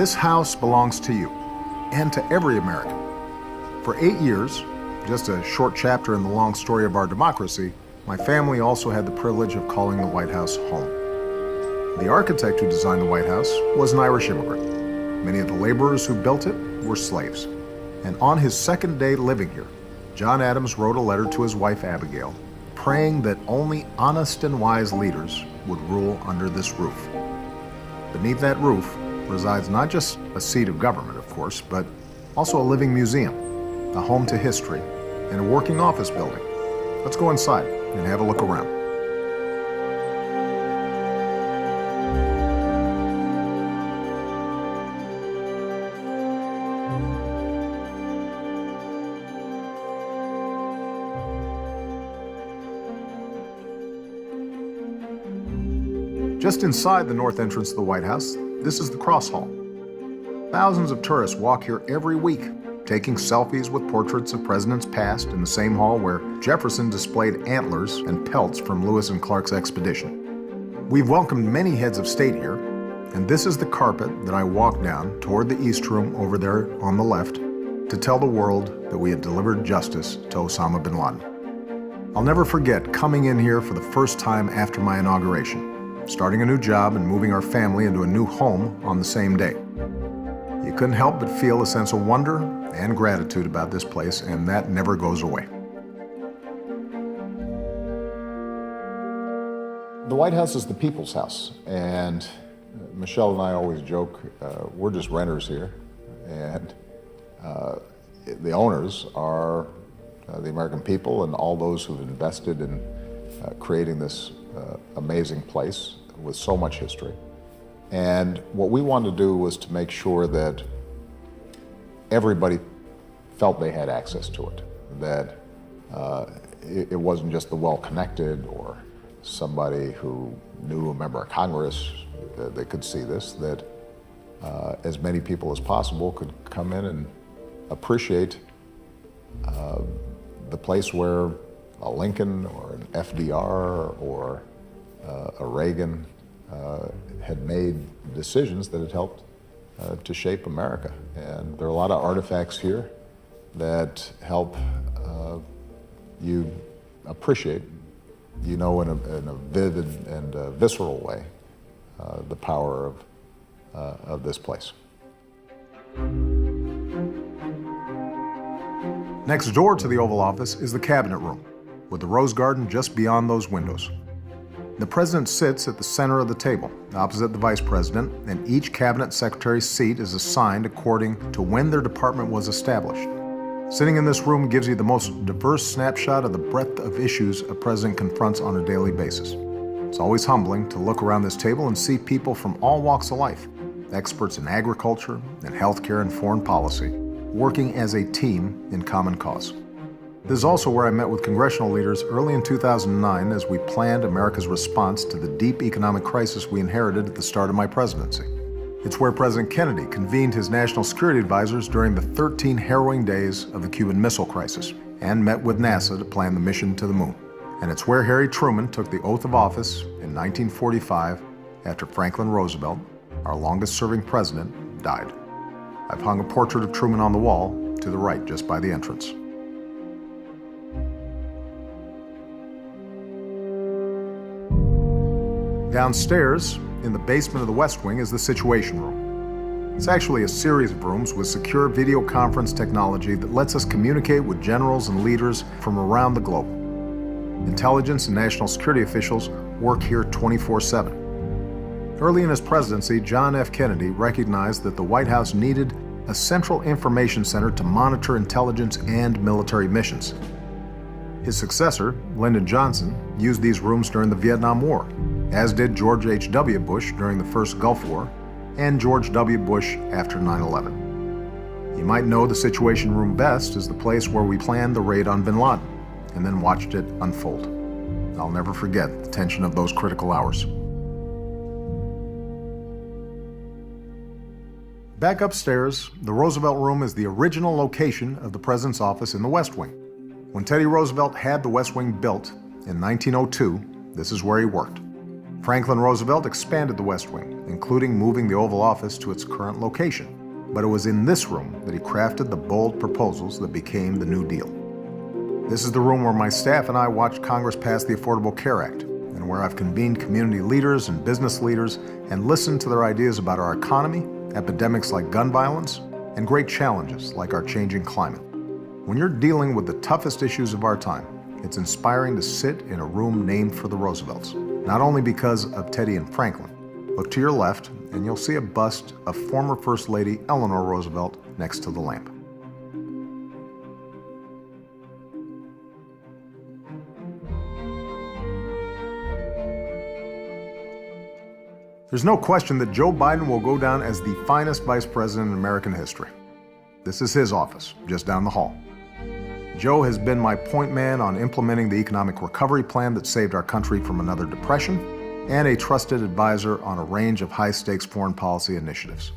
This house belongs to you and to every American. For 8 years, just a short chapter in the long story of our democracy, my family also had the privilege of calling the White House home. The architect who designed the White House was an Irish immigrant. Many of the laborers who built it were slaves. And on his second day living here, John Adams wrote a letter to his wife Abigail, praying that only honest and wise leaders would rule under this roof. Beneath that roof resides not just a seat of government, of course, but also a living museum, a home to history, and a working office building. Let's go inside and have a look around. Just inside the north entrance of the White House, this is the Cross Hall. Thousands of tourists walk here every week, taking selfies with portraits of presidents past in the same hall where Jefferson displayed antlers and pelts from Lewis and Clark's expedition. We've welcomed many heads of state here, and this is the carpet that I walked down toward the East Room over there on the left to tell the world that we had delivered justice to Osama bin Laden. I'll never forget coming in here for the first time after my inauguration, starting a new job and moving our family into a new home on the same day. You couldn't help but feel a sense of wonder and gratitude about this place, and that never goes away. The White House is the people's house, and Michelle and I always joke, we're just renters here, and the owners are the American people and all those who've invested in creating this amazing place with so much history. And what we wanted to do was to make sure that everybody felt they had access to it, that it wasn't just the well-connected or somebody who knew a member of Congress that they could see this, that as many people as possible could come in and appreciate the place where a Lincoln or an FDR or a Reagan had made decisions that had helped to shape America. And there are a lot of artifacts here that help you appreciate, in a vivid and visceral way, the power of this place. Next door to the Oval Office is the Cabinet Room, with the Rose Garden just beyond those windows. The President sits at the center of the table, opposite the Vice President, and each Cabinet Secretary's seat is assigned according to when their department was established. Sitting in this room gives you the most diverse snapshot of the breadth of issues a President confronts on a daily basis. It's always humbling to look around this table and see people from all walks of life, experts in agriculture and healthcare and foreign policy, working as a team in common cause. This is also where I met with congressional leaders early in 2009 as we planned America's response to the deep economic crisis we inherited at the start of my presidency. It's where President Kennedy convened his national security advisors during the 13 harrowing days of the Cuban Missile Crisis and met with NASA to plan the mission to the moon. And it's where Harry Truman took the oath of office in 1945 after Franklin Roosevelt, our longest-serving president, died. I've hung a portrait of Truman on the wall to the right, just by the entrance. Downstairs, in the basement of the West Wing, is the Situation Room. It's actually a series of rooms with secure video conference technology that lets us communicate with generals and leaders from around the globe. Intelligence and national security officials work here 24/7. Early in his presidency, John F. Kennedy recognized that the White House needed a central information center to monitor intelligence and military missions. His successor, Lyndon Johnson, used these rooms during the Vietnam War, as did George H.W. Bush during the first Gulf War, and George W. Bush after 9/11. You might know the Situation Room best as the place where we planned the raid on bin Laden, and then watched it unfold. I'll never forget the tension of those critical hours. Back upstairs, the Roosevelt Room is the original location of the President's office in the West Wing. When Teddy Roosevelt had the West Wing built in 1902, this is where he worked. Franklin Roosevelt expanded the West Wing, including moving the Oval Office to its current location. But it was in this room that he crafted the bold proposals that became the New Deal. This is the room where my staff and I watched Congress pass the Affordable Care Act, and where I've convened community leaders and business leaders and listened to their ideas about our economy, epidemics like gun violence, and great challenges like our changing climate. When you're dealing with the toughest issues of our time, it's inspiring to sit in a room named for the Roosevelts, not only because of Teddy and Franklin. Look to your left, and you'll see a bust of former First Lady Eleanor Roosevelt next to the lamp. There's no question that Joe Biden will go down as the finest vice president in American history. This is his office, just down the hall. Joe has been my point man on implementing the economic recovery plan that saved our country from another depression, and a trusted advisor on a range of high-stakes foreign policy initiatives.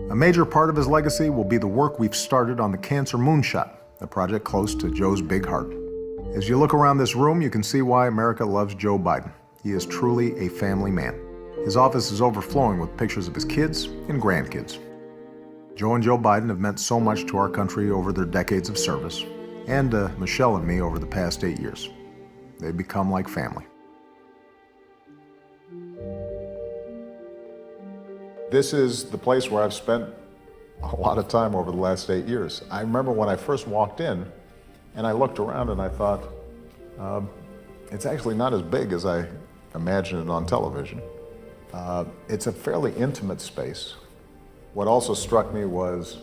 A major part of his legacy will be the work we've started on the Cancer Moonshot, a project close to Joe's big heart. As you look around this room, you can see why America loves Joe Biden. He is truly a family man. His office is overflowing with pictures of his kids and grandkids. Joe and Joe Biden have meant so much to our country over their decades of service, and to Michelle and me over the past 8 years. They've become like family. This is the place where I've spent a lot of time over the last 8 years. I remember when I first walked in, and I looked around and I thought, it's actually not as big as I imagined it on television. It's a fairly intimate space. What also struck me was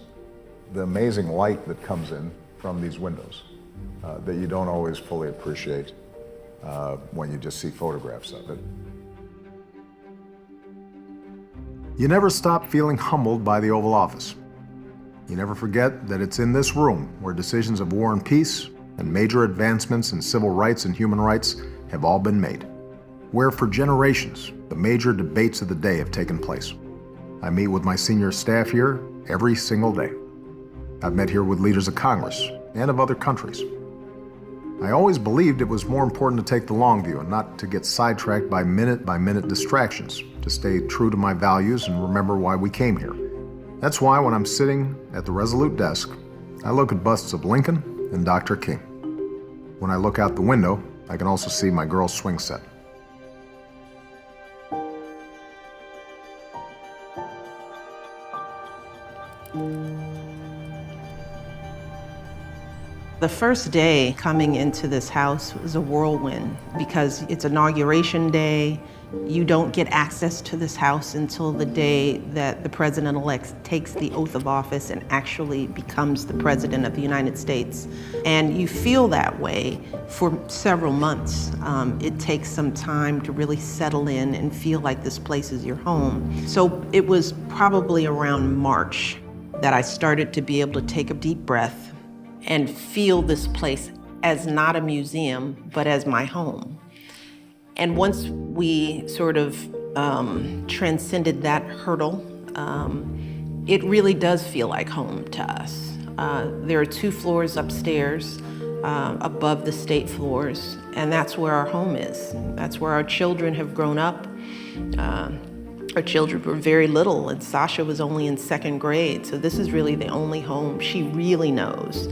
the amazing light that comes in from these windows that you don't always fully appreciate when you just see photographs of it. You never stop feeling humbled by the Oval Office. You never forget that it's in this room where decisions of war and peace and major advancements in civil rights and human rights have all been made. Where for generations, the major debates of the day have taken place. I meet with my senior staff here every single day. I've met here with leaders of Congress and of other countries. I always believed it was more important to take the long view and not to get sidetracked by minute distractions, to stay true to my values and remember why we came here. That's why when I'm sitting at the Resolute desk, I look at busts of Lincoln and Dr. King. When I look out the window, I can also see my girls' swing set. The first day coming into this house was a whirlwind because it's inauguration day. You don't get access to this house until the day that the president-elect takes the oath of office and actually becomes the president of the United States. And you feel that way for several months. It takes some time to really settle in and feel like this place is your home. So it was probably around March that I started to be able to take a deep breath and feel this place as not a museum, but as my home. And once we sort of transcended that hurdle, it really does feel like home to us. There are 2 floors upstairs above the state floors, and that's where our home is. That's where our children have grown up. Our children were very little, and Sasha was only in 2nd grade, so this is really the only home she really knows.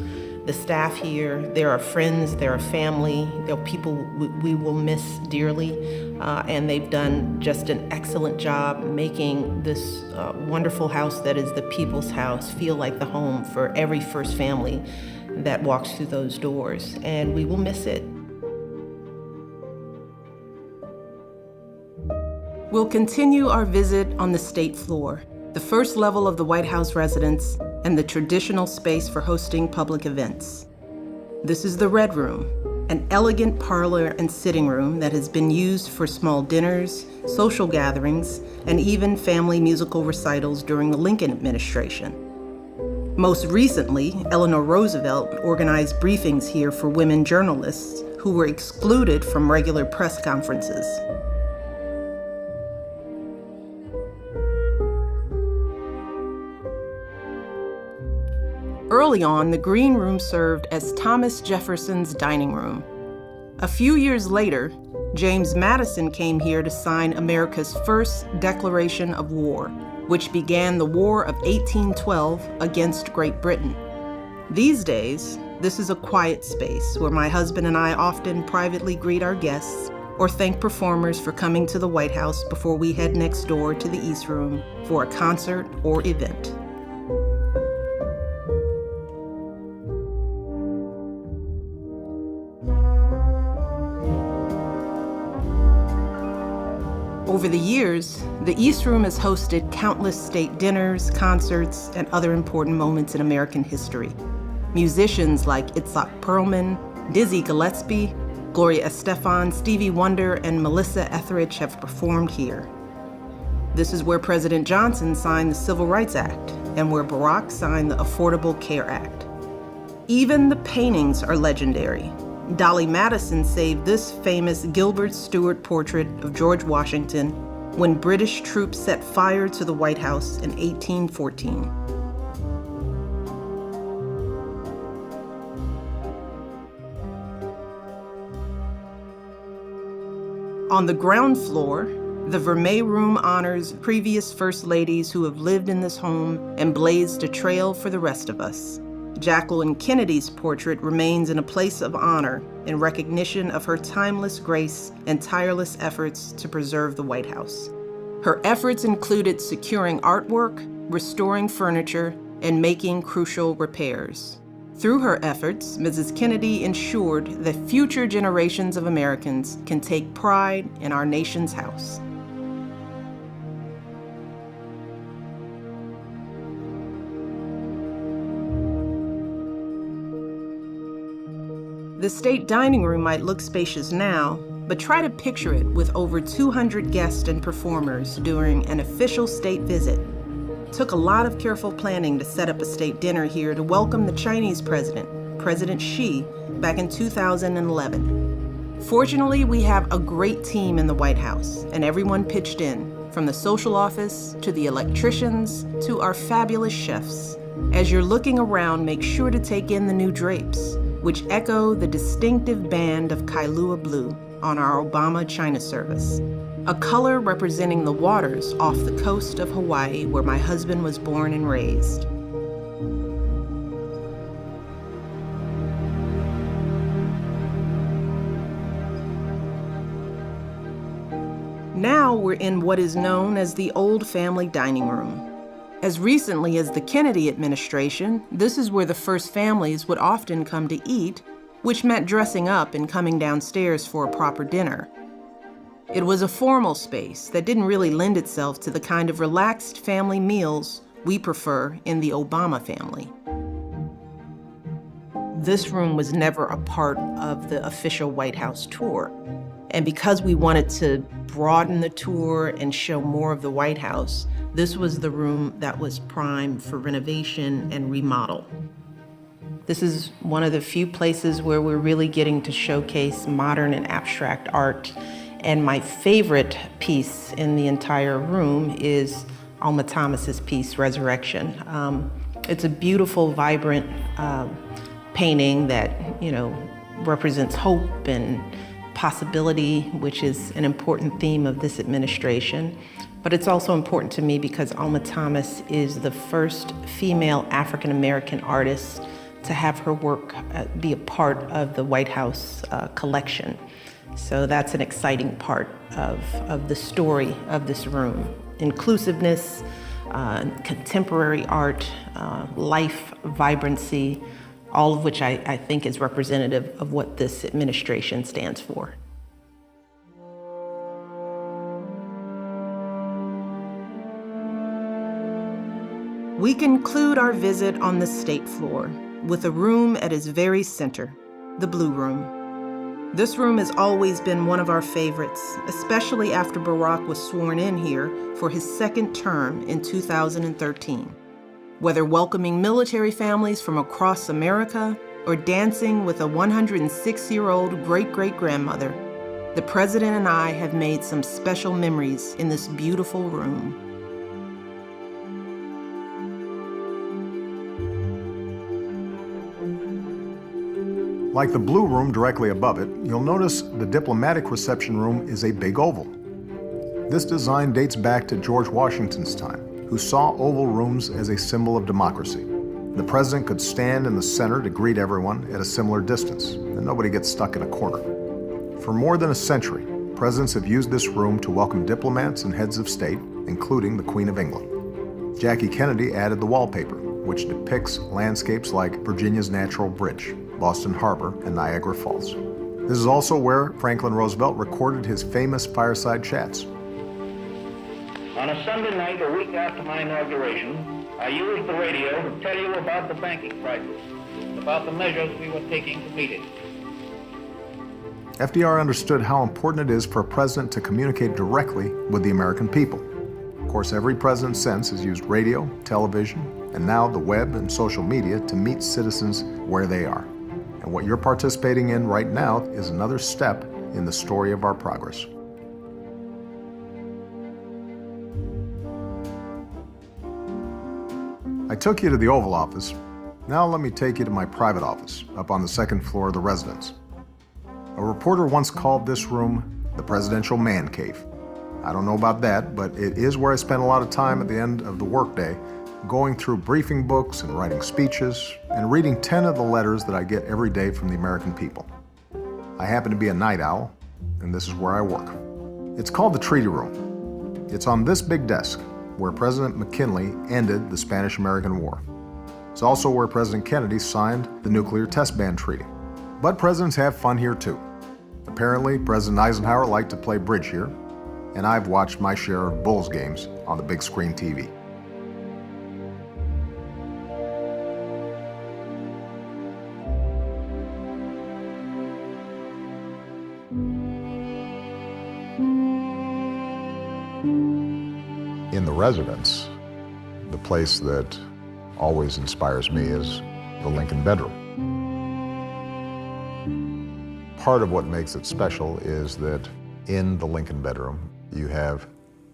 The staff here, there are friends, there are family, there are people we will miss dearly, and they've done just an excellent job making this wonderful house that is the people's house feel like the home for every first family that walks through those doors, and we will miss it. We'll continue our visit on the state floor, the first level of the White House residence, and the traditional space for hosting public events. This is the Red Room, an elegant parlor and sitting room that has been used for small dinners, social gatherings, and even family musical recitals during the Lincoln administration. Most recently, Eleanor Roosevelt organized briefings here for women journalists who were excluded from regular press conferences. Early on, the Green Room served as Thomas Jefferson's dining room. A few years later, James Madison came here to sign America's first declaration of war, which began the War of 1812 against Great Britain. These days, this is a quiet space where my husband and I often privately greet our guests or thank performers for coming to the White House before we head next door to the East Room for a concert or event. Over the years, the East Room has hosted countless state dinners, concerts, and other important moments in American history. Musicians like Itzhak Perlman, Dizzy Gillespie, Gloria Estefan, Stevie Wonder, and Melissa Etheridge have performed here. This is where President Johnson signed the Civil Rights Act and where Barack signed the Affordable Care Act. Even the paintings are legendary. Dolly Madison saved this famous Gilbert Stuart portrait of George Washington when British troops set fire to the White House in 1814. On the ground floor, the Vermeer Room honors previous First Ladies who have lived in this home and blazed a trail for the rest of us. Jacqueline Kennedy's portrait remains in a place of honor in recognition of her timeless grace and tireless efforts to preserve the White House. Her efforts included securing artwork, restoring furniture, and making crucial repairs. Through her efforts, Mrs. Kennedy ensured that future generations of Americans can take pride in our nation's house. The state dining room might look spacious now, but try to picture it with over 200 guests and performers during an official state visit. It took a lot of careful planning to set up a state dinner here to welcome the Chinese president, President Xi, back in 2011. Fortunately, we have a great team in the White House, and everyone pitched in, from the social office to the electricians to our fabulous chefs. As you're looking around, make sure to take in the new drapes, which echo the distinctive band of Kailua blue on our Obama China service, a color representing the waters off the coast of Hawaii where my husband was born and raised. Now we're in what is known as the Old Family Dining Room. As recently as the Kennedy administration, this is where the first families would often come to eat, which meant dressing up and coming downstairs for a proper dinner. It was a formal space that didn't really lend itself to the kind of relaxed family meals we prefer in the Obama family. This room was never a part of the official White House tour. And because we wanted to broaden the tour and show more of the White House, this was the room that was primed for renovation and remodel. This is one of the few places where we're really getting to showcase modern and abstract art. And my favorite piece in the entire room is Alma Thomas's piece, Resurrection. It's a beautiful, vibrant painting that, represents hope and possibility, which is an important theme of this administration. But it's also important to me because Alma Thomas is the first female African-American artist to have her work be a part of the White House collection. So that's an exciting part of the story of this room. Inclusiveness, contemporary art, life, vibrancy, all of which I think is representative of what this administration stands for. We conclude our visit on the state floor with a room at its very center, the Blue Room. This room has always been one of our favorites, especially after Barack was sworn in here for his second term in 2013. Whether welcoming military families from across America or dancing with a 106-year-old great-great-grandmother, the president and I have made some special memories in this beautiful room. Like the blue room directly above it, you'll notice the diplomatic reception room is a big oval. This design dates back to George Washington's time, who saw oval rooms as a symbol of democracy. The president could stand in the center to greet everyone at a similar distance, and nobody gets stuck in a corner. For more than a century, presidents have used this room to welcome diplomats and heads of state, including the Queen of England. Jackie Kennedy added the wallpaper, which depicts landscapes like Virginia's Natural Bridge, Boston Harbor, and Niagara Falls. This is also where Franklin Roosevelt recorded his famous fireside chats. On a Sunday night, a week after my inauguration, I used the radio to tell you about the banking crisis, about the measures we were taking to meet it. FDR understood how important it is for a president to communicate directly with the American people. Of course, every president since has used radio, television, and now the web and social media to meet citizens where they are. And what you're participating in right now is another step in the story of our progress. I took you to the Oval Office. Now let me take you to my private office, up on the second floor of the residence. A reporter once called this room the presidential man cave. I don't know about that, but it is where I spend a lot of time at the end of the workday, going through briefing books and writing speeches, and reading 10 of the letters that I get every day from the American people. I happen to be a night owl, and this is where I work. It's called the Treaty Room. It's on this big desk, where President McKinley ended the Spanish-American War. It's also where President Kennedy signed the Nuclear Test Ban Treaty. But presidents have fun here too. Apparently, President Eisenhower liked to play bridge here, and I've watched my share of Bulls games on the big screen TV. In the residence, the place that always inspires me is the Lincoln bedroom. Part of what makes it special is that in the Lincoln bedroom, you have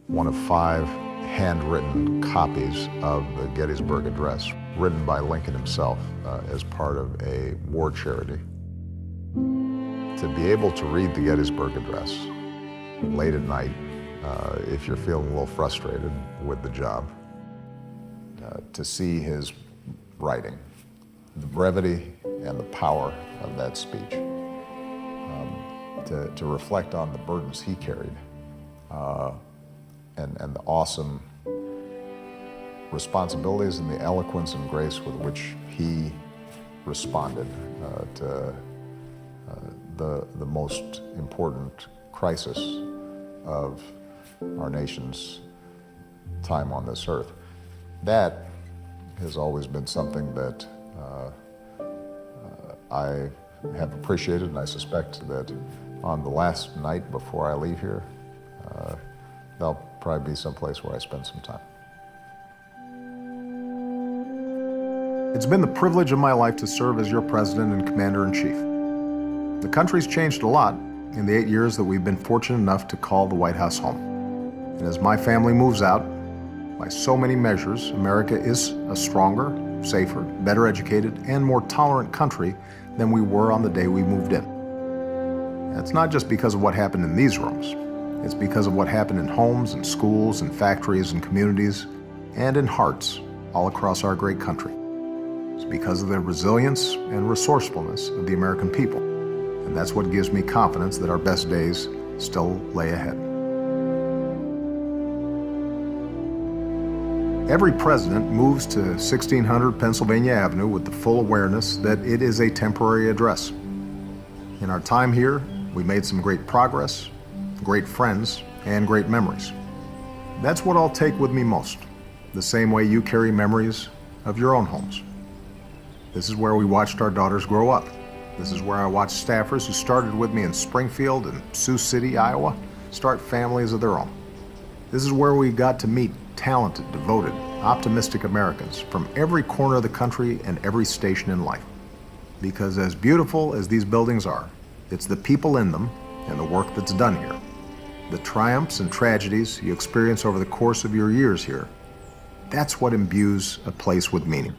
one of 5 handwritten copies of the Gettysburg Address, written by Lincoln himself as part of a war charity. To be able to read the Gettysburg Address late at night, if you're feeling a little frustrated with the job, to see his writing, the brevity and the power of that speech, to reflect on the burdens he carried, and the awesome responsibilities and the eloquence and grace with which he responded to the most important crisis of our nation's time on this earth. That has always been something that I have appreciated, and I suspect that on the last night before I leave here, there'll probably be someplace where I spend some time. It's been the privilege of my life to serve as your president and commander-in-chief. The country's changed a lot in the 8 years that we've been fortunate enough to call the White House home. And as my family moves out, by so many measures, America is a stronger, safer, better educated, and more tolerant country than we were on the day we moved in. That's not just because of what happened in these rooms. It's because of what happened in homes and schools and factories and communities and in hearts all across our great country. It's because of the resilience and resourcefulness of the American people. And that's what gives me confidence that our best days still lay ahead. Every president moves to 1600 Pennsylvania Avenue with the full awareness that it is a temporary address. In our time here, we made some great progress, great friends, and great memories. That's what I'll take with me most, the same way you carry memories of your own homes. This is where we watched our daughters grow up. This is where I watched staffers who started with me in Springfield and Sioux City, Iowa, start families of their own. This is where we got to meet talented, devoted, optimistic Americans from every corner of the country and every station in life. Because as beautiful as these buildings are, it's the people in them and the work that's done here. The triumphs and tragedies you experience over the course of your years here, that's what imbues a place with meaning.